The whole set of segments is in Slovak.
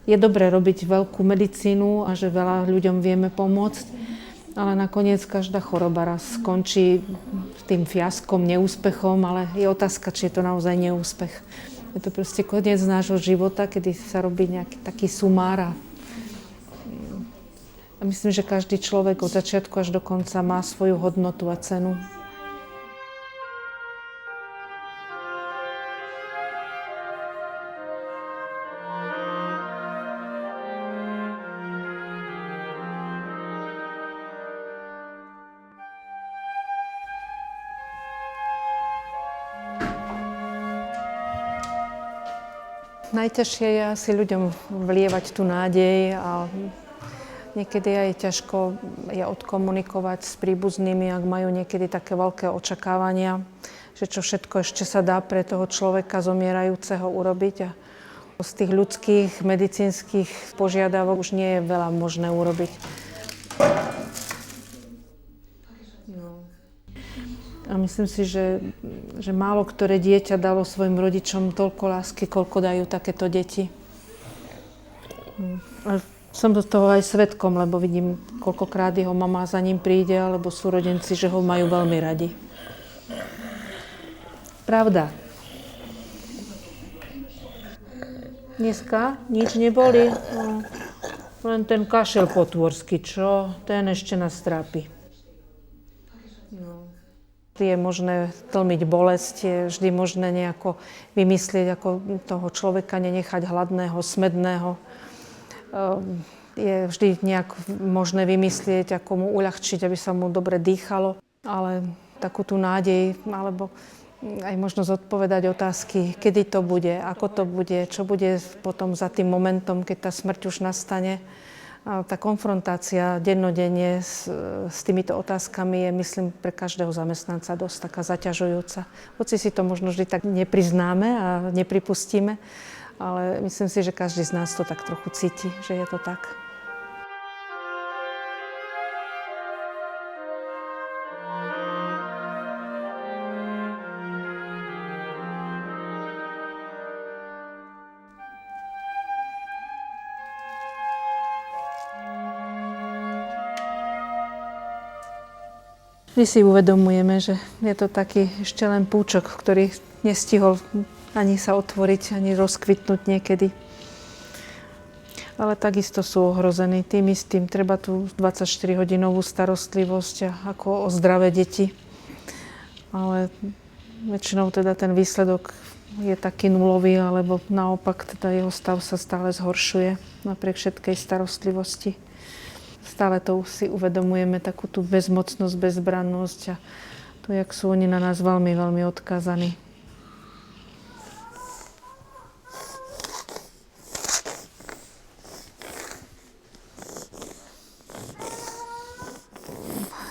Je dobré robiť veľkú medicínu a že veľa ľuďom vieme pomôcť, ale nakoniec každá choroba raz skončí tým fiaskom, neúspechom, ale je otázka, či je to naozaj neúspech. Je to proste koniec nášho života, kedy sa robí nejaký taký sumár a myslím, že každý človek od začiatku až do konca má svoju hodnotu a cenu. Najťažšie je asi ľuďom vlievať tú nádej a niekedy aj ťažko je odkomunikovať s príbuznými, ak majú niekedy také veľké očakávania, že čo všetko ešte sa dá pre toho človeka zomierajúceho urobiť. A z tých ľudských, medicínskych požiadavok už nie je veľa možné urobiť. A myslím si, že málo ktoré dieťa dalo svojim rodičom toľko lásky, koľko dajú takéto deti. A som do toho aj svedkom, lebo vidím, koľkokrát jeho mama za ním príde, alebo súrodenci, že ho majú veľmi radi. Pravda. Dneska nič neboli. No, len ten kašel potvorský, čo? Ten ešte nás trápi. No. Je možné tlmiť bolesť, je vždy možné nejako vymyslieť, ako toho človeka nenechať hladného, smedného. Je vždy nejak možné vymyslieť, ako mu uľahčiť, aby sa mu dobre dýchalo. Ale takú tú nádej, alebo aj možnosť odpovedať otázky, kedy to bude, ako to bude, čo bude potom za tým momentom, keď tá smrť už nastane. A tá konfrontácia dennodenne s týmito otázkami je, myslím, pre každého zamestnanca dosť taká zaťažujúca. Hoci si to možno vždy tak nepriznáme a nepripustíme, ale myslím si, že každý z nás to tak trochu cíti, že je to tak. My si uvedomujeme, že je to taký ešte len púčok, ktorý nestihol ani sa otvoriť, ani rozkvitnúť niekedy. Ale takisto sú ohrození tým istým. Treba tú 24-hodinovú starostlivosť ako o zdravé deti. Ale väčšinou teda ten výsledok je taký nulový, alebo naopak teda jeho stav sa stále zhoršuje napriek všetkej starostlivosti. Stále to si uvedomujeme, takú tú bezmocnosť, bezbrannosť a to, jak sú oni na nás veľmi, veľmi odkázaní.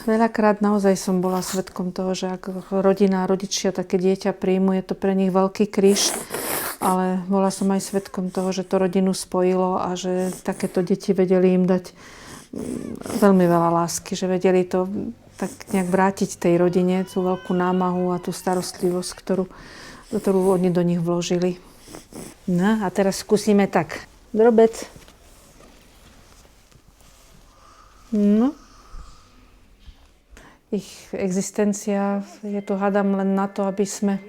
Veľakrát naozaj som bola svedkom toho, že ak rodina a rodičia také dieťa príjmu, je to pre nich veľký kríž, ale bola som aj svedkom toho, že to rodinu spojilo a že takéto deti vedeli im dať veľmi veľa lásky, že vedeli to tak nejak vrátiť tej rodine, tú veľkú námahu a tú starostlivosť, ktorú oni do nich vložili. No a teraz skúsime tak. Drobec. No. Ich existencia je tu, hádam, len na to, aby sme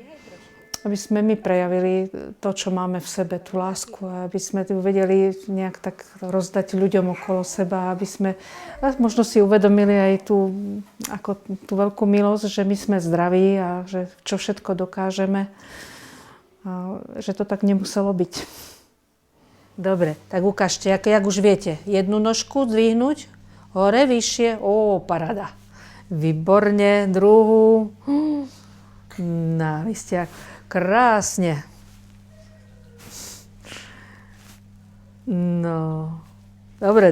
my prejavili to, čo máme v sebe, tú lásku, a aby sme tu vedeli nejak tak rozdať ľuďom okolo seba, aby sme možno si uvedomili aj tú veľkú milosť, že my sme zdraví a že čo všetko dokážeme, a že to tak nemuselo byť. Dobre, tak ukážte, jak už viete. Jednu nožku zdvihnúť, hore, vyššie, paráda. Výborne, druhú. No, vy ste krásne. No. Dobre,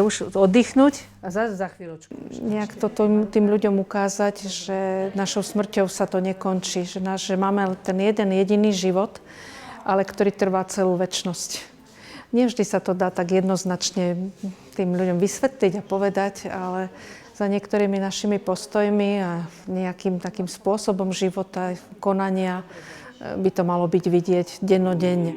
už oddychnúť a za chvíľočku. Nejak to tým ľuďom ukázať, že našou smrťou sa to nekončí, že máme ten jeden jediný život, ale ktorý trvá celú večnosť. Nevždy sa to dá tak jednoznačne tým ľuďom vysvetliť a povedať, ale za niektorými našimi postojmi a nejakým takým spôsobom života, konania by to malo byť vidieť dennodenne.